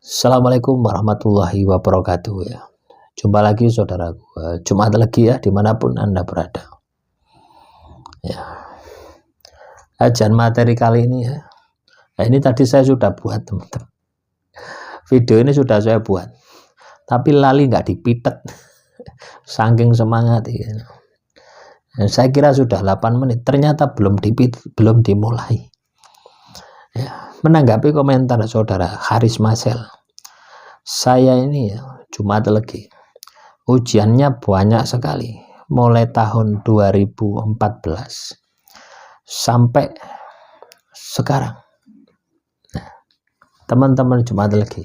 Assalamualaikum warahmatullahi wabarakatuh ya. Jumpa lagi saudaraku, Jumat lagi ya dimanapun Anda berada. Ya, ajan materi kali ini ya. Nah, ini tadi saya sudah buat teman-teman. Video ini sudah saya buat, tapi lali nggak dipitet, saking semangat ya. Nah, saya kira sudah 8 menit, ternyata belum dimulai. Ya, menanggapi komentar saudara Haris Masel, saya ini ya Jumat lagi ujiannya banyak sekali mulai tahun 2014 sampai sekarang. Nah, teman-teman Jumat lagi,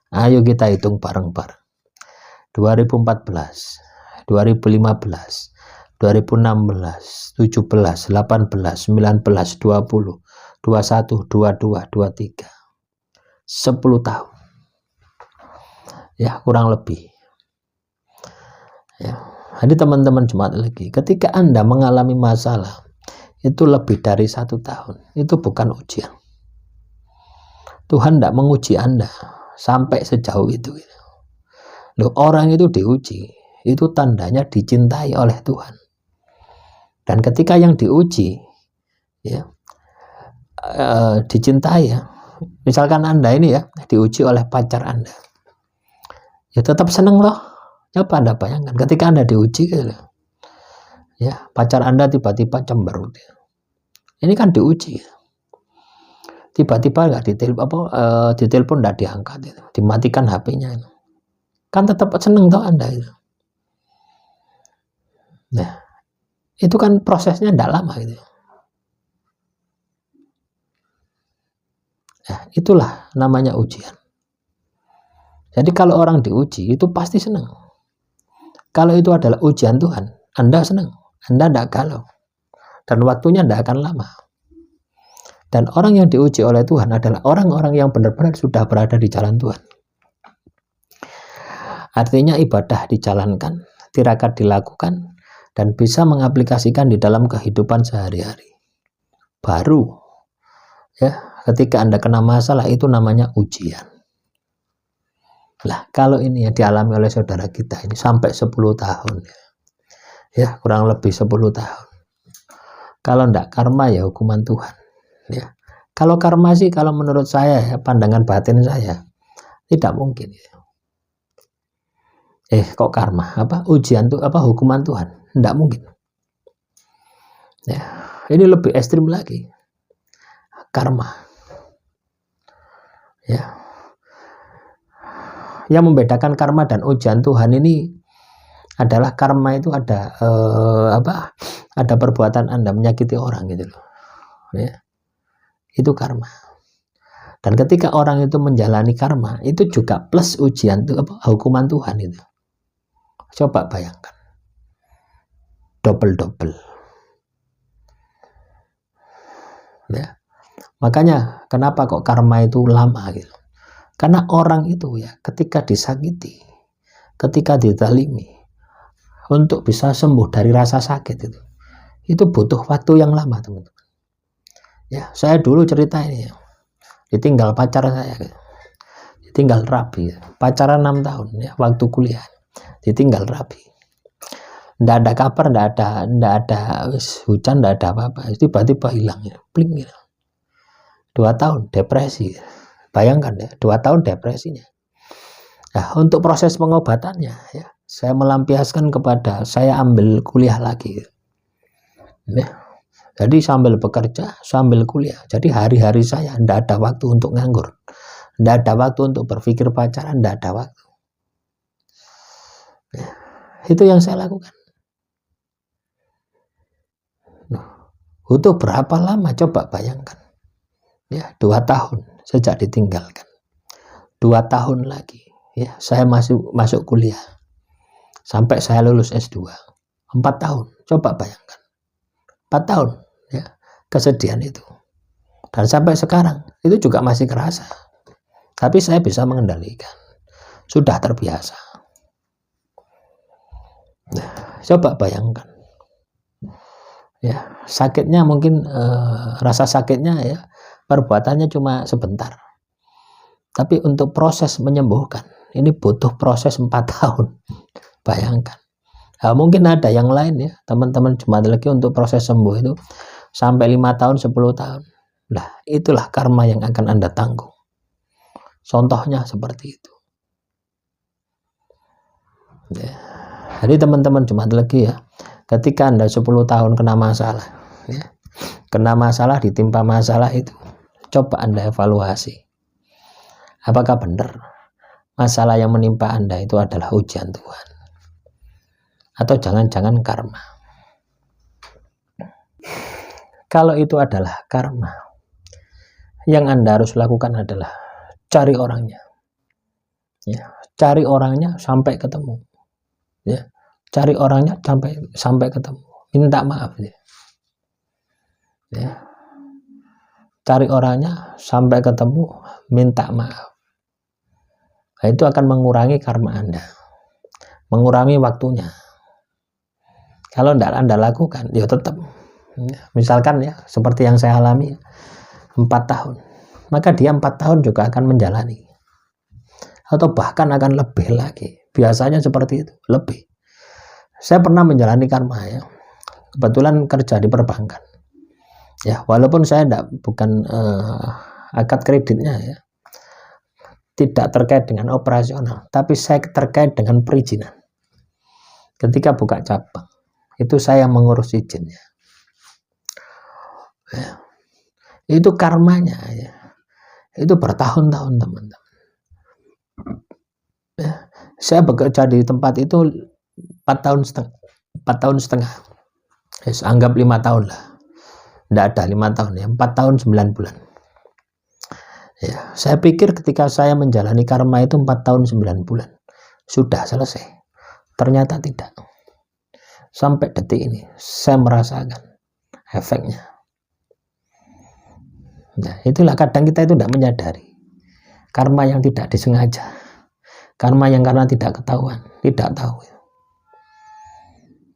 ayo kita hitung bareng-bareng. 2014, 2015, 2016, 17, 18, 19, 20, 21, 22, 23, 10 tahun ya, kurang lebih ya. Jadi teman-teman Jumat lagi, ketika Anda mengalami masalah itu lebih dari 1 tahun, itu bukan ujian. Tuhan tidak menguji Anda sampai sejauh itu. Loh, orang itu diuji, itu tandanya dicintai oleh Tuhan. Dan ketika yang diuji ya dicintai ya, misalkan Anda ini ya diuji oleh pacar Anda, ya tetap seneng loh. Coba Anda bayangkan ketika Anda diuji gitu, ya pacar Anda tiba-tiba cemberut ya. Ini kan diuji ya. Tiba-tiba nggak ditelepon nggak diangkat itu, dimatikan HP-nya itu. Kan tetap seneng toh Anda itu. Nah, itu kan prosesnya tidak lama gitu. Nah, itulah namanya ujian. Jadi kalau orang diuji itu pasti senang. Kalau itu adalah ujian Tuhan, Anda senang, Anda tidak galau, dan waktunya tidak akan lama. Dan orang yang diuji oleh Tuhan adalah orang-orang yang benar-benar sudah berada di jalan Tuhan. Artinya ibadah dijalankan, tirakat dilakukan, dan bisa mengaplikasikan di dalam kehidupan sehari-hari. Baru ya, ketika Anda kena masalah itu namanya ujian. Lah, kalau ini ya dialami oleh saudara kita ini sampai 10 tahun ya, kurang lebih 10 tahun. Kalau enggak karma ya hukuman Tuhan ya. Kalau karma sih, kalau menurut saya ya, pandangan batin saya, tidak mungkin ya. Kok karma? Ujian tuh hukuman Tuhan? Tidak mungkin. Ya, ini lebih ekstrim lagi. Karma. Ya. Yang membedakan karma dan ujian Tuhan ini adalah karma itu ada ada perbuatan Anda menyakiti orang gitu loh. Ya. Itu karma. Dan ketika orang itu menjalani karma, itu juga plus ujian itu hukuman Tuhan itu. Coba bayangkan. Double. Ya. Makanya kenapa kok karma itu lama gitu. Karena orang itu ya ketika disakiti, ketika dizalimi, untuk bisa sembuh dari rasa sakit itu butuh waktu yang lama teman-teman. Ya, saya dulu cerita ini ya, ditinggal pacar saya, ditinggal rabi, pacaran 6 tahun ya, waktu kuliah, ditinggal rabi, ndak ada kabar, ndak ada hujan, ndak ada apa-apa, tiba-tiba hilang ya, bling ya. 2 tahun depresi, bayangkan ya, 2 tahun depresinya. Nah, untuk proses pengobatannya ya, saya melampiaskan kepada saya ambil kuliah lagi ya. Jadi sambil bekerja, sambil kuliah. Jadi hari-hari saya tidak ada waktu untuk nganggur, tidak ada waktu untuk berpikir pacaran, tidak ada waktu ya. Itu yang saya lakukan. Butuh berapa lama coba bayangkan ya, 2 tahun sejak ditinggalkan, 2 tahun lagi ya, saya masuk kuliah sampai saya lulus S2, 4 tahun, coba bayangkan 4 tahun ya, kesedihan itu. Dan sampai sekarang itu juga masih kerasa, tapi saya bisa mengendalikan, sudah terbiasa. Nah, coba bayangkan ya, sakitnya mungkin rasa sakitnya ya, perbuatannya cuma sebentar, Tapi untuk proses menyembuhkan ini butuh proses 4 tahun. Bayangkan. Nah, mungkin ada yang lain ya, teman-teman jemaat lagi untuk proses sembuh itu sampai 5 tahun, 10 tahun. Nah, itulah karma yang akan Anda tanggung. Contohnya seperti itu. Ya. Jadi teman-teman jemaat lagi ya, ketika Anda 10 tahun kena masalah, ya, kena masalah, ditimpa masalah itu, coba Anda evaluasi. Apakah benar masalah yang menimpa Anda itu adalah ujian Tuhan? Atau jangan-jangan karma? Kalau itu adalah karma, yang Anda harus lakukan adalah cari orangnya. Ya, cari orangnya sampai ketemu. Ya, cari orangnya sampai ketemu. Minta maaf ya. Ya. Cari orangnya sampai ketemu, minta maaf. Nah, itu akan mengurangi karma Anda. Mengurangi waktunya. Kalau tidak Anda lakukan, ya tetap. Misalkan ya, seperti yang saya alami 4 tahun. Maka dia 4 tahun juga akan menjalani. Atau bahkan akan lebih lagi. Biasanya seperti itu, lebih. Saya pernah menjalani karma ya. Kebetulan kerja di perbankan. Ya, walaupun saya bukan akad kreditnya ya. Tidak terkait dengan operasional, tapi saya terkait dengan perizinan. Ketika buka cabang, itu saya mengurus izinnya. Ya. Itu karmanya ya. Itu bertahun-tahun teman-teman. Ya. Saya bekerja di tempat itu 4 tahun setengah. Ya, anggap 5 tahun lah. Tidak ada 5 tahun ya, 4 tahun 9 bulan. Ya, saya pikir ketika saya menjalani karma itu 4 tahun 9 bulan sudah selesai. Ternyata tidak. Sampai detik ini saya merasakan efeknya. Nah, itulah kadang kita itu tidak menyadari karma yang tidak disengaja, karma yang karena tidak ketahuan, tidak tahu.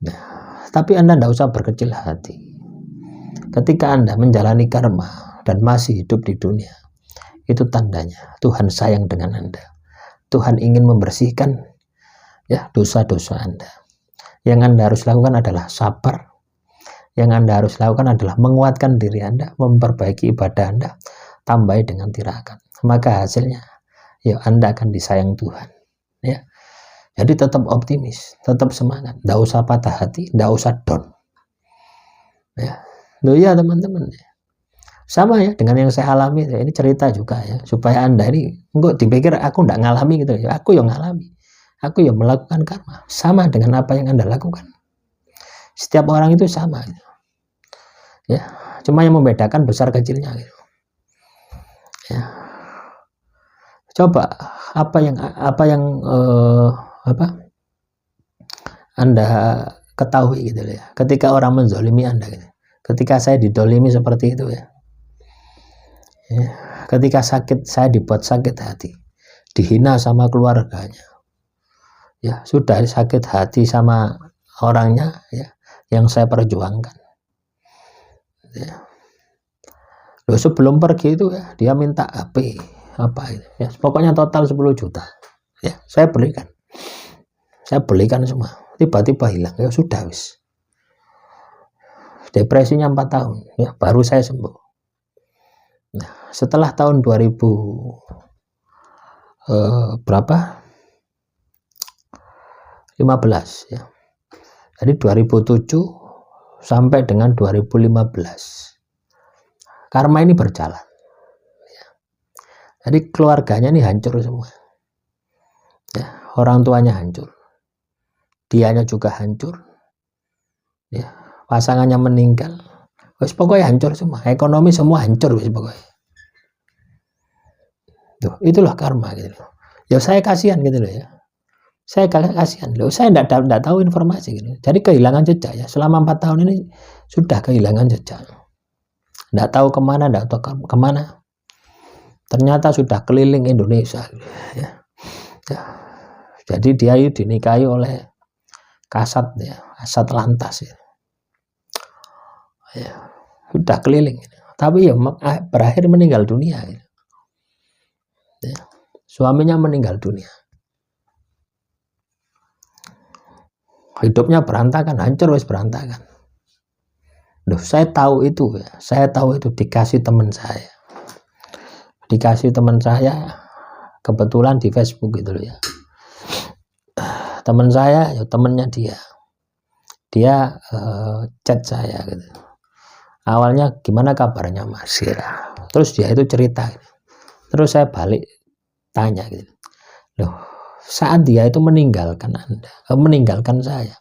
Nah, tapi Anda tidak usah berkecil hati. Ketika Anda menjalani karma dan masih hidup di dunia, itu tandanya Tuhan sayang dengan Anda. Tuhan ingin membersihkan ya dosa-dosa Anda. Yang Anda harus lakukan adalah sabar. Yang Anda harus lakukan adalah menguatkan diri Anda, memperbaiki ibadah Anda, tambahi dengan tirakat. Maka hasilnya ya Anda akan disayang Tuhan. Ya. Jadi tetap optimis, tetap semangat, tidak usah patah hati, tidak usah down. Ya. Loh ya teman-teman. Sama ya dengan yang saya alami, ini cerita juga ya, supaya Anda ini enggak dipikir aku tidak ngalami gitu ya, aku yang ngalami, aku yang melakukan karma, sama dengan apa yang Anda lakukan. Setiap orang itu sama gitu. Ya, cuma yang membedakan besar kecilnya gitu. Ya. Coba apa yang Anda ketahui gitu ya, ketika orang menzolimi Anda gitu. Ketika saya didolimi seperti itu ya. Ya, ketika sakit, saya dibuat sakit hati, dihina sama keluarganya, ya sudah sakit hati sama orangnya ya yang saya perjuangkan. Ya. Loh, sebelum pergi itu ya dia minta HP apa itu ya, pokoknya total 10 juta ya saya belikan semua, tiba-tiba hilang ya sudah wis. Depresinya 4 tahun ya baru saya sembuh. Nah, setelah tahun 2000 berapa 15 ya. Jadi 2007 sampai dengan 2015 karma ini berjalan ya. Jadi keluarganya ini hancur semua ya, orang tuanya hancur, dianya juga hancur ya, pasangannya meninggal, wis pokoknya hancur semua, ekonomi semua hancur wis pokoknya. Tuh, itulah karma gitu loh. Ya saya kasihan gitu loh ya. Saya kasihan loh, saya tidak tahu informasi gitu. Jadi kehilangan jejak ya. Selama 4 tahun ini sudah kehilangan jejak. Tidak tahu kemana, tidak tahu kemana. Ternyata sudah keliling Indonesia ya. Ya. Jadi dia dinikahi oleh kasat ya, kasat lantas ya. Ya. Sudah keliling. Tapi ya berakhir meninggal dunia ya. ya. Suaminya meninggal dunia, hidupnya berantakan, hancur, wis berantakan. Loh, saya tahu itu ya, saya tahu itu dikasih teman saya, kebetulan di Facebook gitu loh ya. Teman saya, ya temennya dia chat saya gitu. Awalnya gimana kabarnya Mas ya. Terus dia itu cerita gitu. Terus saya balik tanya gitu. Loh, saat dia itu meninggalkan saya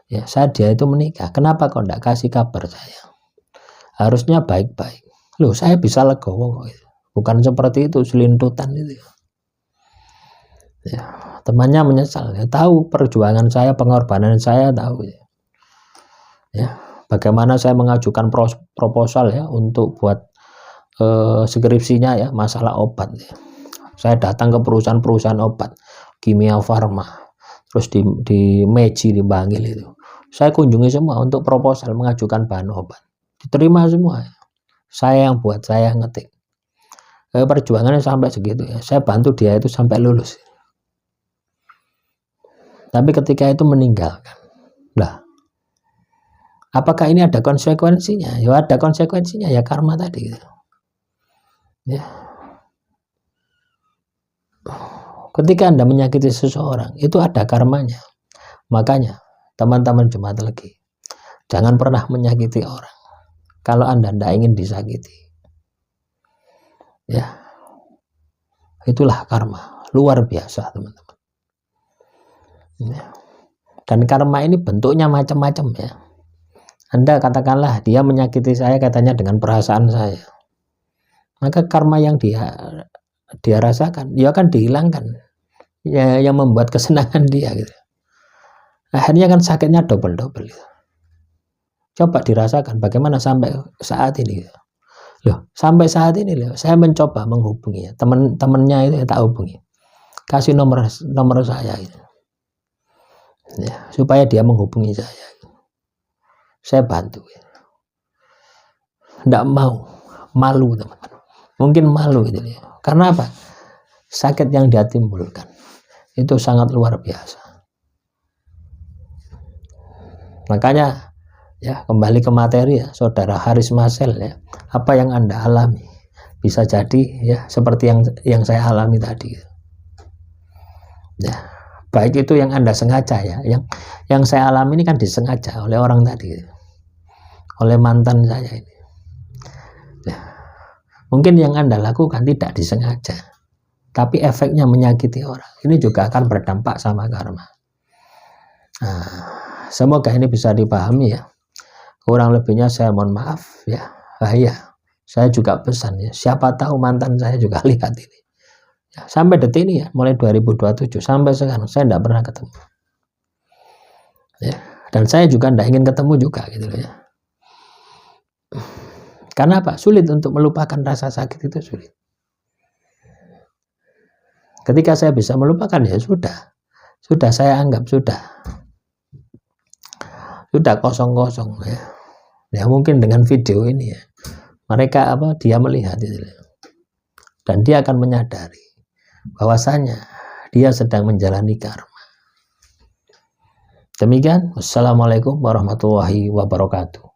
ya, saat dia itu menikah, kenapa kok enggak kasih kabar saya? Harusnya baik-baik. Loh, saya bisa legowo gitu. Bukan seperti itu, selintutan itu ya. Temannya menyesal ya, tahu perjuangan saya, pengorbanan saya, tahu ya, bagaimana saya mengajukan proposal ya untuk buat skripsinya ya, masalah obat ya. Saya datang ke perusahaan obat Kimia Farma, terus di Meiji, di Bangil itu saya kunjungi semua untuk proposal mengajukan bahan obat, diterima semua ya. Saya yang buat, saya yang ngetik. Perjuangannya sampai segitu ya, saya bantu dia itu sampai lulus. Tapi ketika itu meninggalkan, lah, apakah ini ada konsekuensinya? Ya ada konsekuensinya ya, karma tadi gitu. Ya. Ketika Anda menyakiti seseorang, itu ada karmanya. Makanya teman-teman Jemaat Legi, jangan pernah menyakiti orang kalau Anda tidak ingin disakiti. Ya, itulah karma, luar biasa teman-teman. Ya. Dan karma ini bentuknya macam-macam ya. Anda katakanlah dia menyakiti saya katanya dengan perasaan saya, maka karma yang dia rasakan dia akan dihilangkan ya, yang membuat kesenangan dia gitu. Akhirnya kan sakitnya double gitu. Coba dirasakan bagaimana sampai saat ini gitu. Loh, sampai saat ini loh, saya mencoba menghubungi ya, teman-temannya itu tak hubungi, kasih nomor saya gitu. Ya, supaya dia menghubungi saya bantu ya. Nggak mau, malu teman-teman, mungkin malu gitu ya. Karena apa? Sakit yang dia timbulkan itu sangat luar biasa. Makanya ya, kembali ke materi ya, saudara Haris Masel ya, apa yang Anda alami bisa jadi ya seperti yang saya alami tadi ya. Baik itu yang Anda sengaja ya, yang saya alami ini kan disengaja oleh orang tadi, oleh mantan saya ini ya. Mungkin yang Anda lakukan tidak disengaja, tapi efeknya menyakiti orang, ini juga akan berdampak sama karma. Nah, semoga ini bisa dipahami ya. Kurang lebihnya saya mohon maaf ya. Iya, saya juga pesan ya, siapa tahu mantan saya juga lihat ini ya, sampai detik ini ya, mulai 2027 sampai sekarang saya tidak pernah ketemu ya, dan saya juga tidak ingin ketemu juga gitu loh ya. Karena apa? Sulit untuk melupakan rasa sakit, itu sulit. Ketika saya bisa melupakan ya sudah saya anggap sudah kosong ya. Ya mungkin dengan video ini ya, mereka dia melihat itu dan dia akan menyadari bahwasanya dia sedang menjalani karma. Demikian, wassalamualaikum warahmatullahi wabarakatuh.